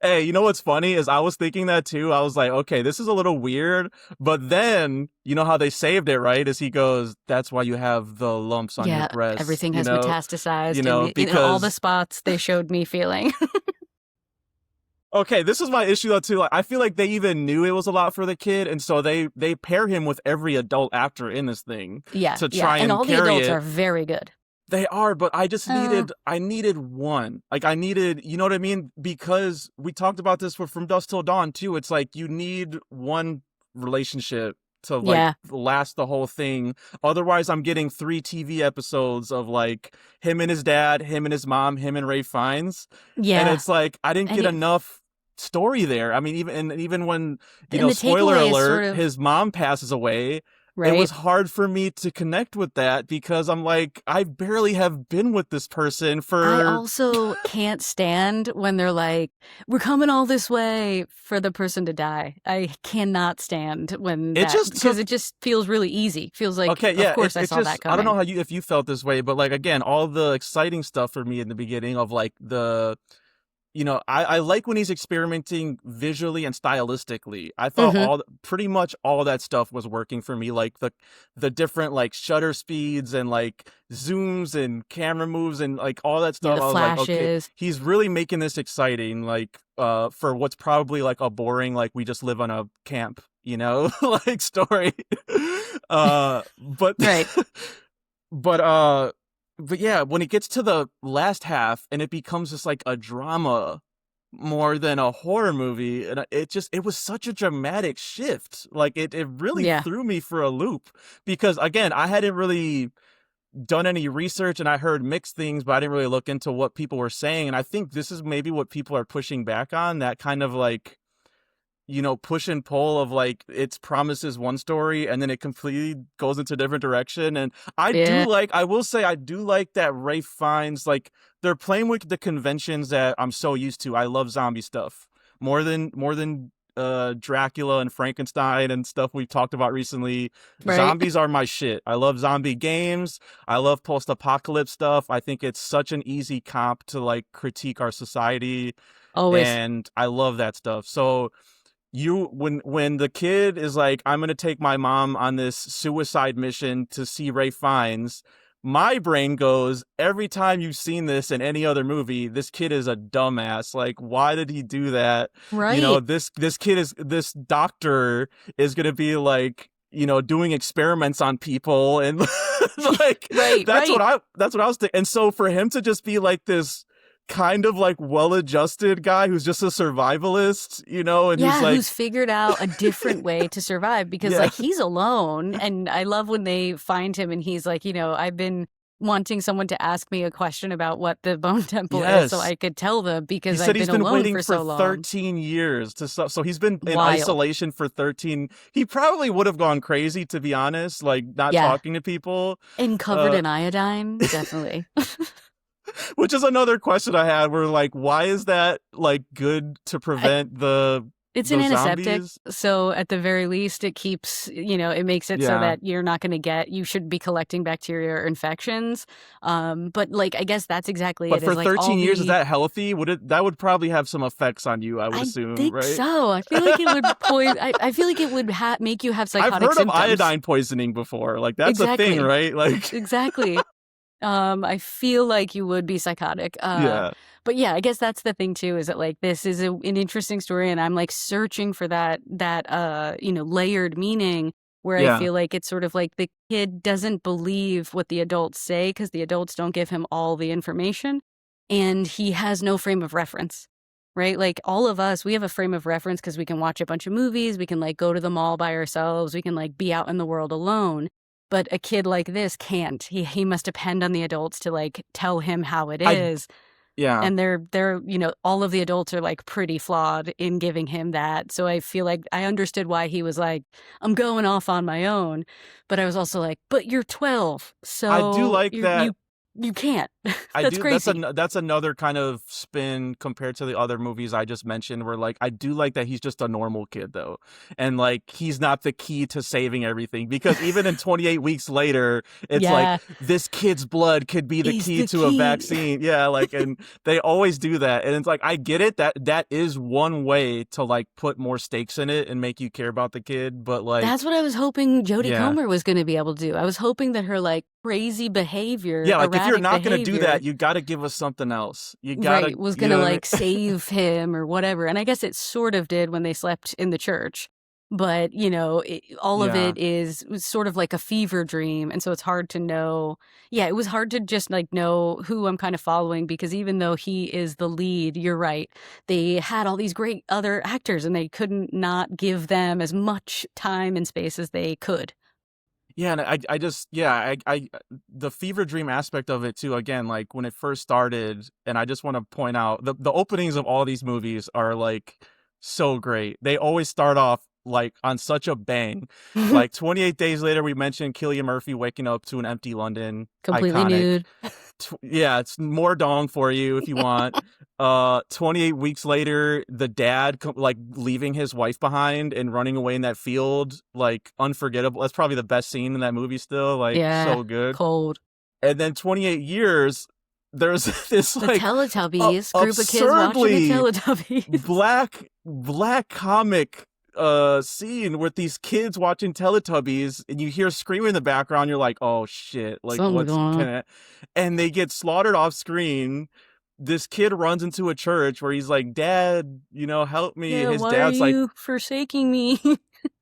Hey, you know what's funny is I was thinking that too. I was like, okay, this is a little weird, but then you know how they saved it, right? Is he goes, that's why you have the lumps on your Yeah, breasts, everything has metastasized in all the because spots they showed me feeling. okay, this is my issue though too. Like, I feel like they even knew it was a lot for the kid, and so they pair him with every adult actor in this thing Yeah, to yeah, try and and all the carry adults it. are very good. They are, but Uh, I needed one. Like I needed, you know what I mean? Because we talked about this with From Dusk Till Dawn too. It's like you need one relationship to like yeah, last the whole thing. Otherwise, I'm getting 3 TV episodes of like him and his dad, him and his mom, him and Ray Fiennes, and yeah, it's like I didn't and get enough story there. I mean, even when, and the spoiler takeaway is sort alert, of his mom passes away, it was right. hard for me to connect with that because I'm like, I barely have been with this person I for. also can't stand when they're like, "We're coming all this way for the person to die." I cannot stand when It that just because took. it just feels really easy. Feels like, Okay, of yeah, course, I it saw that just, I don't know coming. how you, if you felt this way, but like again, all the exciting stuff for me in the beginning of like I like when he's experimenting visually and stylistically. I thought Hmm. pretty much all that stuff was working for me, like the different like shutter speeds and like zooms and camera moves and like all that Yeah, stuff. the I was like, okay, flashes. he's really making this exciting, like for what's probably like a boring, like we just live on a camp, like story. But Right. but uh but yeah, when it gets to the last half and it becomes just like a drama more than a horror movie, and it was such a dramatic shift. Like it really Yeah. threw me for a loop because again, I hadn't really done any research and I heard mixed things, but I didn't really look into what people were saying, and I think this is maybe what people are pushing back on, that kind of like push and pull of like it promises one story and then it completely goes into a different direction. And Yeah. I will say, I do like that Ray finds like they're playing with the conventions that I'm so used to. I love zombie stuff more than Dracula and Frankenstein and stuff we've talked about recently. Right. Zombies are my shit. I love zombie games. I love post-apocalypse stuff. I think it's such an easy comp to like critique our society, Always. and I love that stuff. So when the kid is like, I'm gonna take my mom on this suicide mission to see Ray Fiennes, my brain goes, every time you've seen this in any other movie, this kid is a dumbass. Like, why did he do that? Right. This doctor is gonna be like, doing experiments on people, and like Right. Right. that's what I was thinking. And so for him to just be like this kind of like well-adjusted guy who's just a survivalist, and who's Yeah, like, who's figured out a different way to survive because yeah, like he's alone. And I love when they find him and he's like, I've been wanting someone to ask me a question about what the Bone Temple is so yes. I could tell them He because said I've he's been been alone waiting for for so long. 13 years so he's been in Wild. isolation for 13. He probably would have gone crazy, to be honest, like not Yeah. talking to people. And covered Uh in iodine, definitely. which is another question I had, where like, why is that like good to I, prevent the it's an those antiseptic, zombies? so at the very least, it keeps, it makes it so Yeah. that you're not going to you should be collecting bacteria or infections. But like, I guess that's exactly But it. for Is like all 13 years, is the that healthy? That would probably have some effects on you, I would I assume, think right? so. I feel like it would I feel like it would make you have I've psychotic heard of symptoms. iodine poisoning before. Like that's a thing, Exactly. right? Like, Exactly. I feel like you would be psychotic. yeah. But yeah, I guess that's the thing too, is that like this is an interesting story, and I'm like searching for that layered meaning where I Yeah. feel like it's sort of like the kid doesn't believe what the adults say because the adults don't give him all the information, and he has no frame of reference. Right? Like all of us, we have a frame of reference because we can watch a bunch of movies, we can like go to the mall by ourselves, we can like be out in the world alone. But a kid like this can't. He must depend on the adults to like tell him how it I is. yeah. And they're all of the adults are like pretty flawed in giving him that. So I feel like I understood why he was like, I'm going off on my own. But I was also like, but you're 12, I do so like that. you can't. I That's do. crazy. That's another kind of spin compared to the other movies I just mentioned, where like I do like that he's just a normal kid though, and like he's not the key to saving everything, because even in 28 weeks later, it's like Yeah, this kid's blood could be the is key the to a key. vaccine. Yeah, like, and they always do that, and it's like I get it, that is one way to like put more stakes in it and make you care about the kid, but That's like, what I was hoping Jodie yeah. Comer was going to be able to do. I was hoping that her like crazy behavior, Yeah, like if you're erratic not gonna do behavior, that, you got to give us something else. You gotta, right, was you gonna know what I like mean? save him or whatever. And I guess it sort of did when they slept in the church. But, all of Yeah. it was sort of like a fever dream. And so it's hard to know. Yeah, it was hard to just like know who I'm kind of following because even though he is the lead, you're right. They had all these great other actors and they couldn't not give them as much time and space as they could. Yeah, and I just, yeah, the fever dream aspect of it too. Again, like when it first started, and I just want to point out the openings of all these movies are like so great. They always start off like on such a bang. Like 28 Days Later, we mentioned Cillian Murphy waking up to an empty London, Completely iconic. nude. Yeah, it's more dong for you if you want. 28 weeks later, the dad like leaving his wife behind and running away in that field, like unforgettable. That's probably the best scene in that movie still, like Yeah, so good. cold. And then 28 years, there's this The like Teletubbies, group of kids watching the absurdly Teletubbies. black comic scene with these kids watching Teletubbies, and you hear screaming in the background. You're like, oh shit, like Something's what's going on. gonna, and they get slaughtered off screen. This kid runs into a church where he's like, dad, help me, and Yeah, his why are dad's like, you forsaking me?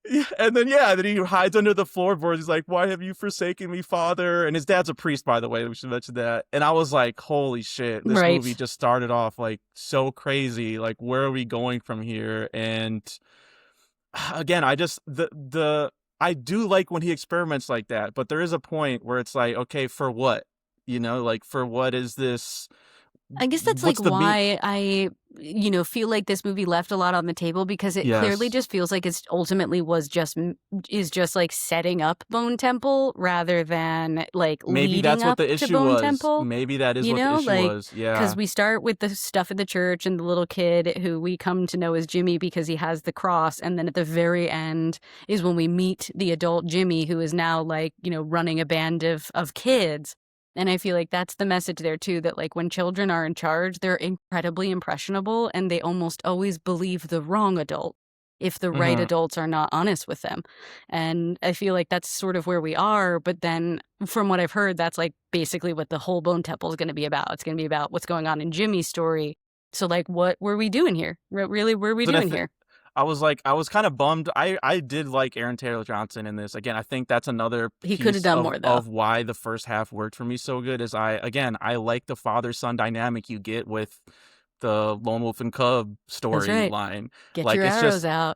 yeah, and then he hides under the floorboards. He's like, why have you forsaken me, father? And his dad's a priest, by the way, we should mention that. And I was like, holy shit, this movie Right. just started off like so crazy. Like, where are we going from here? And again, I just the I do like when he experiments like that, but there is a point where it's like, okay, for what? Like, for what is this? I guess that's like What's the meat? why I, feel like this movie left a lot on the table because it clearly Yes. just feels like it's ultimately is just like setting up Bone Temple rather than like Maybe leading that's what up the to issue Bone was. Temple. Maybe that is what the issue Like, was. because Yeah. we start with the stuff in the church and the little kid who we come to know as Jimmy because he has the cross. And then at the very end is when we meet the adult Jimmy who is now like, running a band of kids. And I feel like that's the message there too, that like when children are in charge, they're incredibly impressionable and they almost always believe the wrong adult if the right Hmm. adults are not honest with them. And I feel like that's sort of where we are. But then from what I've heard, that's like basically what the whole Bone Temple is going to be about. It's going to be about what's going on in Jimmy's story. So like, what were we doing here? Really, what were we And doing here? I was kind of bummed. I did like Aaron Taylor Johnson in this. Again, I think that's another He could have piece done more though. of why the first half worked for me so good. Is I like the father son dynamic you get with the Lone Wolf and Cub That's right. storyline. Get Like your arrows out.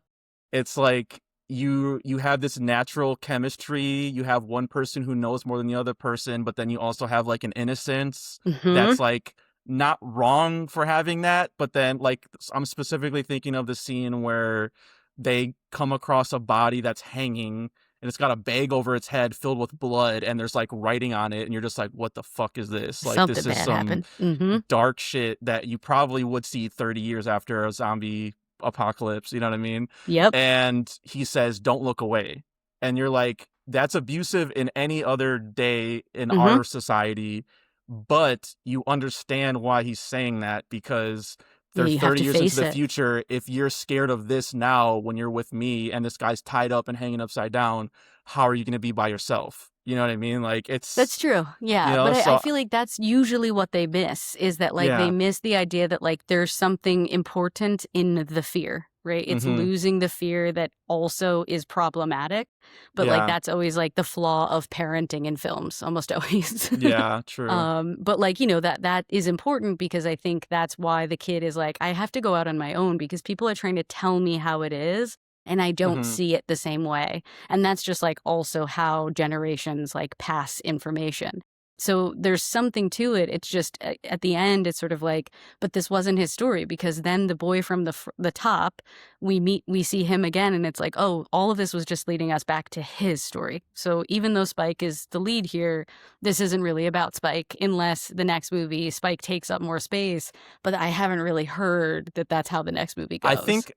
it's like you have this natural chemistry. You have one person who knows more than the other person, but then you also have like an innocence Hmm. that's like not wrong for having that. But then like I'm specifically thinking of the scene where they come across a body that's hanging and it's got a bag over its head filled with blood and there's like writing on it and you're just like, what the fuck is this? Like this Something is bad some happened. Hmm. dark shit that you probably would see 30 years after a zombie apocalypse, you know what I mean? Yep. And he says, "Don't look away." And you're like, that's abusive in any other day in Hmm. our society, but you understand why he's saying that because Yeah, they're you have 30 to years into face the it. future. If you're scared of this now when you're with me and this guy's tied up and hanging upside down, how are you going to be by yourself? You know what I mean? Like That's it's, true. you Yeah. know, But I so feel like that's usually what they miss is that like they yeah. miss the idea that like there's something important in the fear, right? It's Mhm. losing the fear that also is problematic. But like Yeah. that's always like the flaw of parenting in films, almost always. Yeah, true. But like, that is important because I think that's why the kid is like, I have to go out on my own because people are trying to tell me how it is. And I don't Mhm. see it the same way. And that's just like also how generations like pass information. So there's something to it. It's just at the end, it's sort of like, but this wasn't his story because then the boy from the top, we see him again, and it's like, oh, all of this was just leading us back to his story. So even though Spike is the lead here, this isn't really about Spike unless the next movie Spike takes up more space. But I haven't really heard that that's how the next movie goes.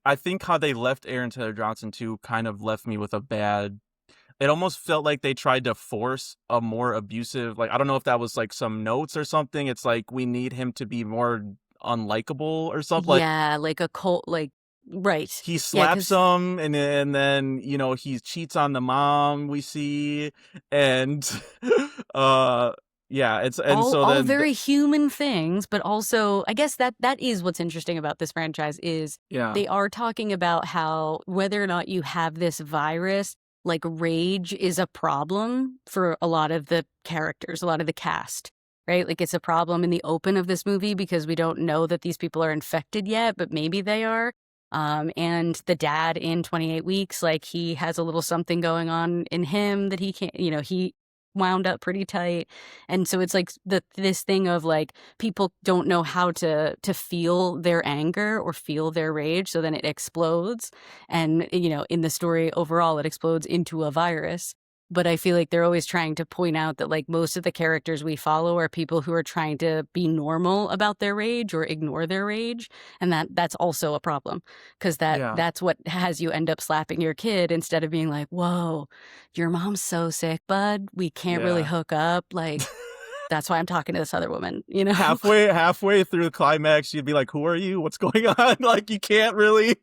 I think how they left Aaron Taylor Johnson too kind of left me with a bad. It almost felt like they tried to force a more abusive. Like I don't know if that was like some notes or something. It's like we need him to be more unlikable or something. Like Yeah, like a cult, like, right. he Yeah, slaps because him and then you know he cheats on the mom we see and uh yeah it's and so all then very human things, but also I guess that is what's interesting about this franchise is yeah they are talking about how whether or not you have this virus, like rage is a problem for a lot of the characters, a lot of the cast. Right? Like it's a problem in the open of this movie because we don't know that these people are infected yet, but maybe they are. And the dad in 28 Weeks, like he has a little something going on in him that he can't, he wound up pretty tight. And so it's like this thing of like people don't know how to feel their anger or feel their rage, so then it explodes. And in the story overall, it explodes into a virus. But I feel like they're always trying to point out that like most of the characters we follow are people who are trying to be normal about their rage or ignore their rage, and that's also a problem because yeah that's what has you end up slapping your kid instead of being like, whoa, your mom's so sick, bud, we can't really yeah hook up. Like, that's why I'm talking to this other woman. halfway through the climax you'd be like who are you, what's going on? Like you can't really.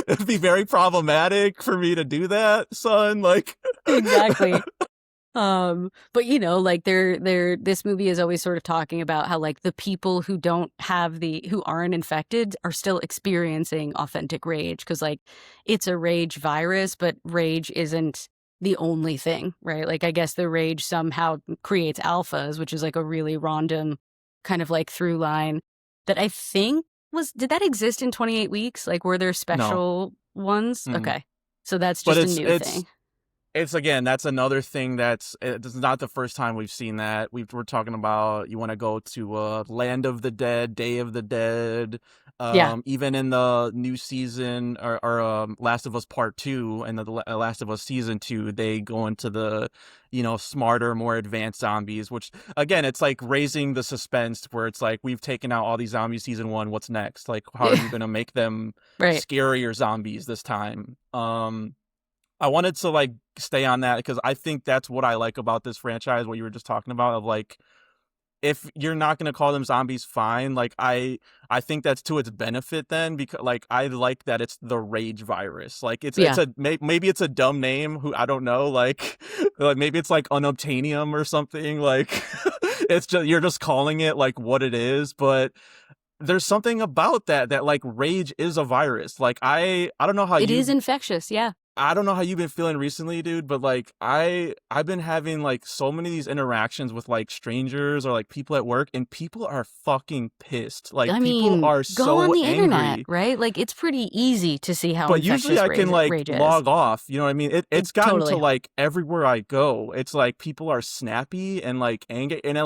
It'd be very problematic for me to do that, son. Like Exactly. But like they're this movie is always sort of talking about how like the people who aren't infected are still experiencing authentic rage because like it's a rage virus, but rage isn't the only thing, right? Like I guess the rage somehow creates alphas, which is like a really random kind of like through line that I think did that exist in 28 Weeks? Like were there no. special ones? Mm-mm. Okay. So that's But just a new thing. it's again, that's another thing it's not the first time we've seen that. We're talking about you want to go to Land of the Dead, Day of the Dead, Yeah. even in the new season or Last of Us Part 2 and the Last of Us Season 2, they go into the, smarter, more advanced zombies, which again, it's like raising the suspense where it's like we've taken out all these zombies season 1, what's next? Like how are you going to make them Right. scarier zombies this time? I wanted to like stay on that because I think that's what I like about this franchise, what you were just talking about of like if you're not going to call them zombies, fine. Like I think that's to its benefit then because like I like that it's the rage virus. Like it's Yeah. a maybe it's a dumb name who I don't know like like maybe it's like unobtainium or something like it's just you're just calling it like what it is, but there's something about that like rage is a virus. Like I don't know how It is you infectious, yeah. I don't know how you've been feeling recently, dude, but like I've been having like so many of these interactions with like strangers or like people at work, and people are fucking pissed. Like I people mean, are go on so the internet, angry. right? Like, it's pretty easy to see how But usually infectious I can like rage is. log off, you know what I mean? It's gotten to Totally. like everywhere I go. It's like people are snappy and like angry, and I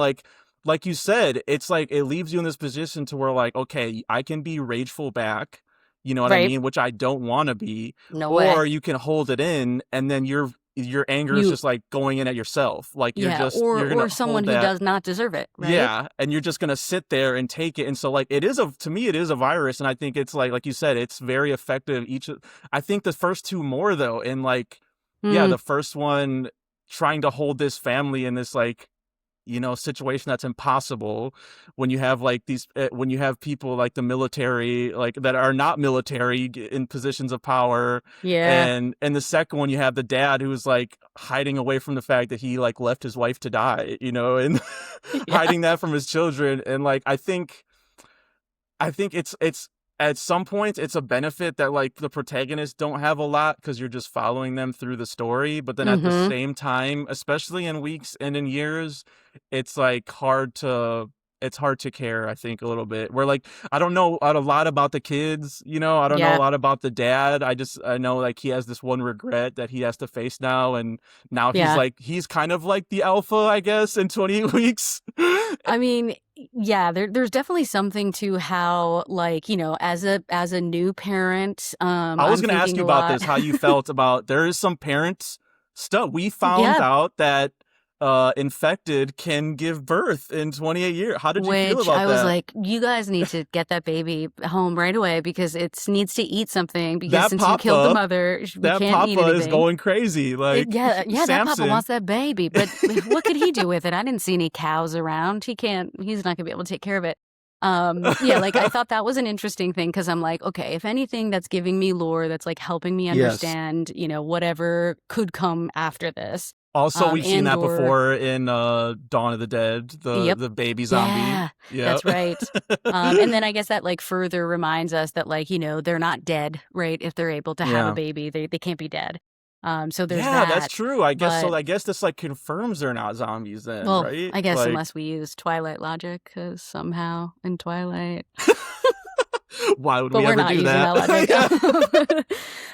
like you said, it's like it leaves you in this position to where like, okay, I can be rageful back, you know what I Right? mean, which I don't want to be, No way. or you can hold it in and then your anger is You just like going in at yourself. Like Yeah, you're going to or someone hold who that. does not deserve it, right? Yeah, and you're just gonna sit there and take it, and so like it is a to me it is a virus, and I think it's like you said, it's very effective. I think the first two more though, and like yeah, Mm, the first one trying to hold this family in this like situation that's impossible when you have like when you have people like the military like that are not military in positions of power, yeah. and the second one you have the dad who's like hiding away from the fact that he like left his wife to die, and Yeah. hiding that from his children, and like I think it's at some points it's a benefit that like the protagonists don't have a lot because you're just following them through the story. But then at the Mhm. same time, especially in weeks and in years, it's like hard to care, I think, a little bit. Where like I don't know a lot about the kids, I don't know a Yeah. lot about the dad. I know like he has this one regret that he has to face now, and now Yeah. he's kind of like the alpha, I guess, in 28 weeks. I mean, yeah, there's definitely something to how, like, as a new parent, I was I'm going to ask thinking you a about lot. this, how you felt about there is some parents stuff. We found Yeah, out that infected can give birth in 28 years. How did you feel which about I was that? like, you guys need to get that baby home right away because it needs to eat something because That since you killed the papa, mother, we that can't eat papa is anything. going crazy, like Yeah, that papa Samson. wants that baby, but what could he do with it? I didn't see any cows around. He's not gonna be able to take care of it. Yeah, like I thought that was an interesting thing because I'm like, okay, if anything that's giving me lore, that's like helping me Yes. understand, whatever could come after this. Also, we've seen And that or before in Dawn of the Dead, the Yep. the baby zombie. Yeah, Yeah. that's right. And then I guess that like further reminds us that like, they're not dead, right? If they're able to have a Yeah. baby, they can't be dead. So there's Yeah, that's that. true. I guess so. But I guess this like confirms they're not zombies then, Well, right? I guess Like unless we use Twilight logic, because somehow in Twilight, why would but we we're ever not do using that? that logic.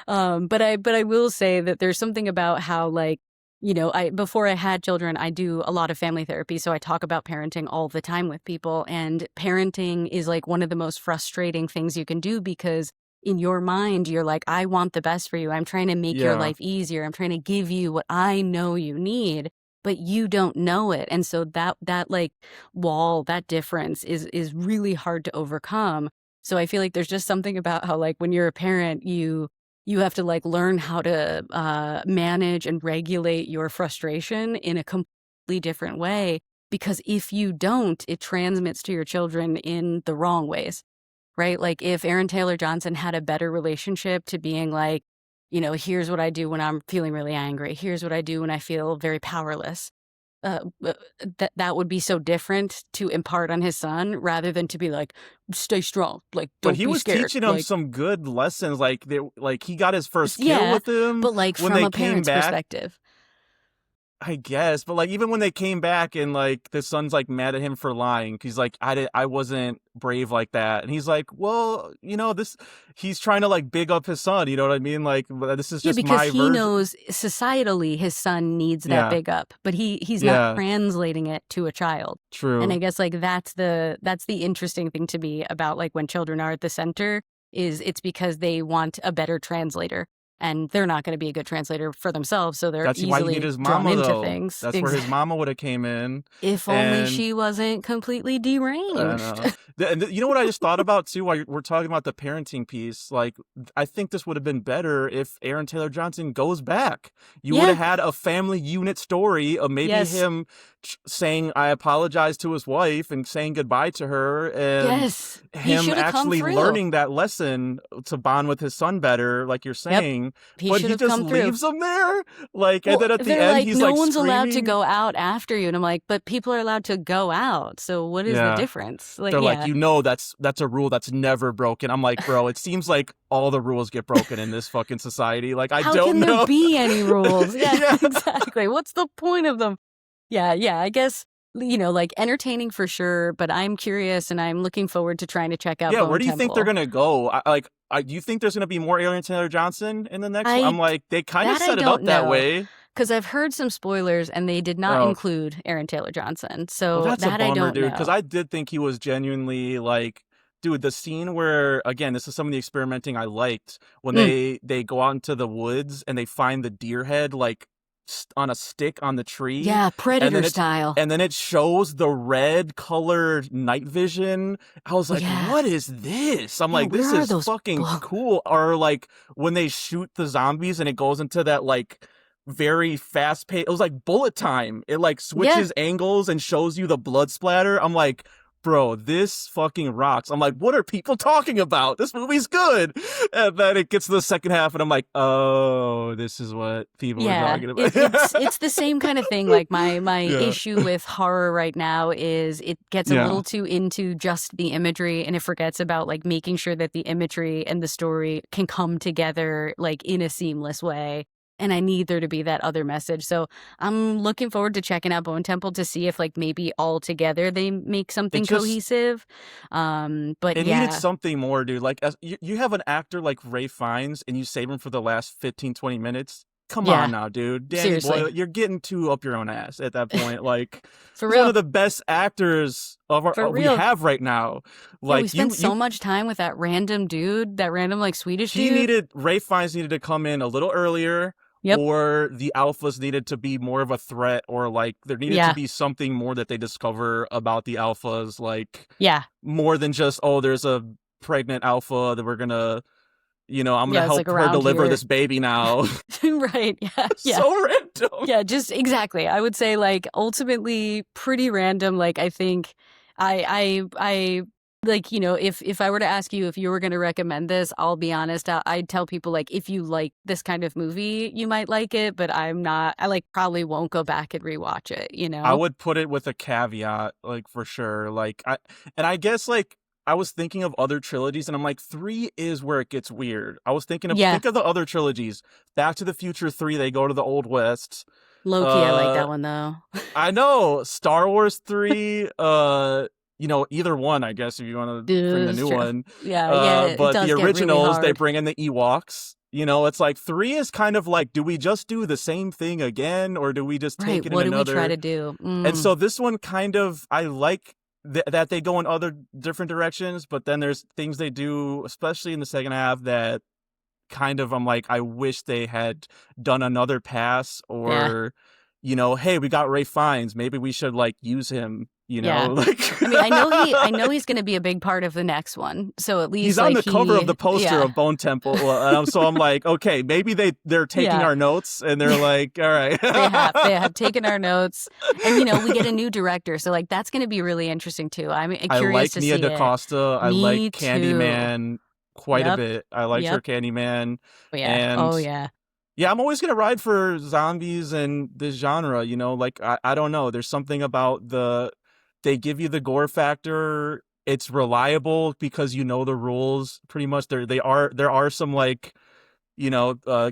Yeah. But I will say that there's something about how like I before I had children, I do a lot of family therapy, so I talk about parenting all the time with people, and parenting is like one of the most frustrating things you can do because in your mind you're like, I want the best for you. I'm trying to make your Yeah. life easier. I'm trying to give you what I know you need, but you don't know it. And so that like wall, that difference is really hard to overcome. So I feel like there's just something about how like when you're a parent, you have to like learn how to manage and regulate your frustration in a completely different way because if you don't, it transmits to your children in the wrong ways, right? Like if Aaron Taylor Johnson had a better relationship to being like, here's what I do when I'm feeling really angry. Here's what I do when I feel very powerless. That would be so different to impart on his son rather than to be like, stay strong, like But don't he be was scared, teaching him like some good lessons. Like he got his first kill yeah, with him but like when from they a came parent's back. perspective. I guess, but like even when they came back and like the son's like mad at him for lying, he's like, I wasn't brave like that, and he's like, well, this, he's trying to like big up his son, you know what I mean? Like this is Yeah, just because my he version. knows societally his son needs that Yeah, big up, but he's not yeah, translating it to a child. And I true. guess like that's the interesting thing to me about like when children are at the center is it's because they want a better translator and they're not going to be a good translator for themselves, so they're That's why you need easily his drawn mama into though. things. That's where his mama would have came in, If only and she wasn't completely I deranged. know. You know what I just thought about too while we're talking about the parenting piece? Like, I think this would have been better if Aaron Taylor Johnson goes back. You would Yeah. have had a family unit story of maybe Yes. him saying I apologize to his wife and saying goodbye to her, and Yes, he him should have come actually through. learning that lesson to bond with his son better, like you're Yep, saying, he but should he have just come through. leaves him there. Like, and Well, then at the they're end, like, he's no like one's allowed to screaming. go out after you. And I'm like, but people are allowed to go out. So what is the Yeah. difference? Like, They're like, yeah. that's a rule that's never broken. I'm like, bro, it seems like all the rules get broken in this fucking society. Like, I How don't can there know. be any rules? Yeah, Yeah. exactly. What's the point of them? Yeah, I guess, like entertaining for sure, but I'm curious and I'm looking forward to trying to check out Yeah, where Bone do you think they're Temple. gonna go? Do you think there's gonna be more Aaron Taylor Johnson in the next one? I I'm like, they kind of That I set it don't up that know way. because I've heard some spoilers and they did not Oh, include Aaron Taylor Johnson. well, So that's a that I bummer, don't dude. Because know. I did think he was genuinely like, dude, the scene where, again, this is some of the experimenting I liked when Mm, they go out into the woods and they find the deer head like on a stick on the tree, yeah, and Predator then it's style. and then it shows the red colored night vision. I was like, Yeah. what is this? I'm Yeah, like, where this are is those fucking books? cool. Or like when they shoot the zombies and it goes into that like very fast pace. It was like bullet time. It like Yeah, switches angles and shows you the blood splatter. I'm like, bro, this fucking rocks. I'm like, what are people talking about? This movie's good. And then it gets to the second half, and I'm like, oh, this is what people were yeah. talking about. It's the same kind of thing. Like my Yeah. issue with horror right now is it gets a Yeah. little too into just the imagery and it forgets about like making sure that the imagery and the story can come together like in a seamless way. And I need there to be that other message. So I'm looking forward to checking out Bone Temple to see if like maybe all together they make It something just cohesive. But it needed yeah, something more, dude. Like, as you have an actor like Ray Fiennes and you save him for the last 15, 20 minutes. Come on yeah, now, dude. Danny seriously. Boyle, you're getting too up your own ass at that point. Like, For he's one of real. the best actors of our For we real. have right now. Yeah, we Like, spent you so much time with that random dude, that random like Swedish he dude. needed Ray Fiennes needed to come in a little earlier, Yep. or the alphas needed to be more of a threat, or like there needed to Yeah. be something more that they discover about the alphas, like Yeah. more than just, oh, there's a pregnant alpha that we're gonna, I'm gonna Yeah, it's like help her around deliver here. this baby now. Right. Yeah. Yeah. So random. Yeah, just exactly. I would say like ultimately pretty random. Like I think I like, if I were to ask you if you were going to recommend this, I'll be honest, I'd tell people like if you like this kind of movie, you might like it, but I like probably won't go back and rewatch it. I would put it with a caveat, like for sure. I guess like I was thinking of other trilogies, and I'm like, 3 is where it gets weird. I was Yeah. think of the other trilogies. Back to the Future 3, they go to the Old West. Low-key, I like Uh, that one though. I know Star Wars 3. Either one, I guess, if you want to bring the It's new true. one. Yeah, it But the does get really originals, they hard. bring in the Ewoks. It's like 3 is kind of like, do we just do the same thing again, or do we just take Right. it in What do we try another? to do? And so this one kind of, I like that they go in other different directions, but then there's things they do, especially in the second half, that kind of, I'm like, I wish they had done another pass, Yeah. or, hey, we got Ray Fiennes, maybe we should like use him, Yeah. like I mean, I know he's going to be a big part of the next one. So at he's least on like the cover of he the poster yeah. of Bone Temple, so I'm like, okay, maybe they're taking Yeah. our notes and they're like, all right. They have taken our notes and we get a new director. So like that's going to be really interesting too. I'm I curious like to Nia see it. DaCosta. I like Me too. Candyman quite a Yep. bit. I liked her Yep. Candyman. Oh, yeah. And Oh yeah. yeah, I'm always gonna ride for zombies and this genre, like I don't know. There's something about they give you the gore factor. It's reliable because you know the rules pretty much. There are some like,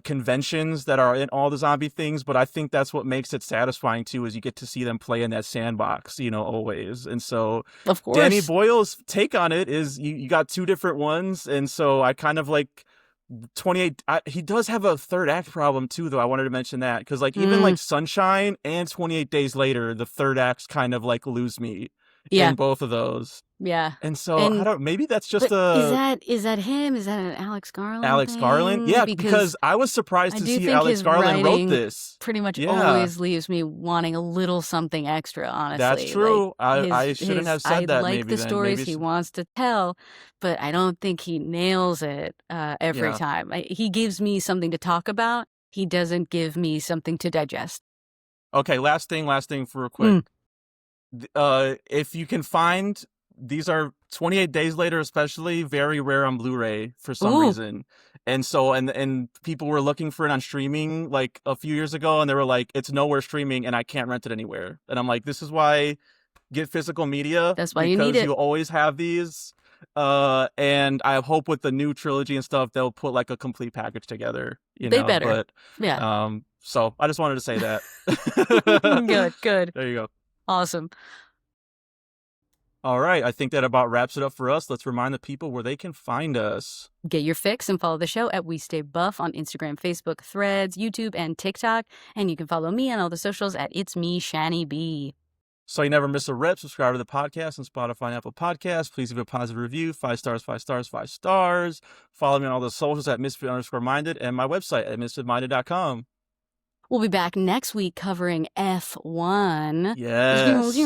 conventions that are in all the zombie things, but I think that's what makes it satisfying too, is you get to see them play in that sandbox, always. And so Of Danny course. Boyle's take on it is you got two different ones, and so I kind of like 28. He does have a third act problem too, though. I wanted to mention that because like even Mm, like Sunshine and 28 Days Later, the third acts kind of like lose me yeah. in both of those. Yeah. And so I And don't. Maybe that's just but is a that him? Is that an Alex Garland Alex Garland. thing? Yeah, Because because I was surprised I to do see think Alex his Garland wrote writing this. pretty much Yeah, always leaves me wanting a little something extra, that's honestly. Like true. I shouldn't have I said that. like Maybe the then. stories he wants to tell, but I don't think he nails it every Yeah. time. He gives me something to talk about. He doesn't give me something to digest. Okay, last thing for real quick. Mm. If you can find, these are 28 days later, especially very rare on Blu-ray for some Ooh, reason. And so, and people were looking for it on streaming like a few years ago, and they were like, it's nowhere streaming and I can't rent it anywhere. And I'm like, this is why get physical media, that's why you need because it. you always have these. And I hope with the new trilogy and stuff, they'll put like a complete package together, They better. but, Yeah. so I just wanted to say that. Good, good. There you go. Awesome. All right. I think that about wraps it up for us. Let's remind the people where they can find us. Get your fix and follow the show at We Stay Buff on Instagram, Facebook, Threads, YouTube, and TikTok. And you can follow me on all the socials at It's Me, Shani B. So you never miss a rep, subscribe to the podcast on Spotify and Apple Podcasts. Please leave a positive review. 5 stars, 5 stars, 5 stars. Follow me on all the socials at misfit_minded and my website at misfitminded.com. We'll be back next week covering F1. Yes.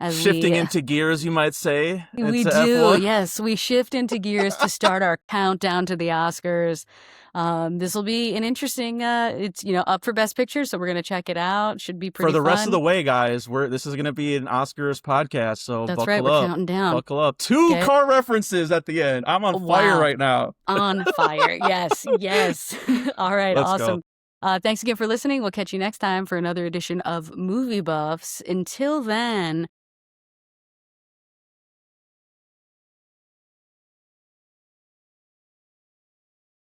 As Shifting into gears, you might say. we into do. F1. Yes, we shift into gears to start our countdown to the Oscars. This will be an interesting, it's, up for Best Picture, so we're going to check it out. Should be pretty For the rest fun. of the way, guys, this is going to be an Oscars podcast, so That's buckle right, we're up. counting down. Buckle up. 2 car references at the end. I'm on fire Wow. right now. On fire. Yes, yes. All right, Let's awesome. go. Thanks again for listening. We'll catch you next time for another edition of Movie Buffs. Until then,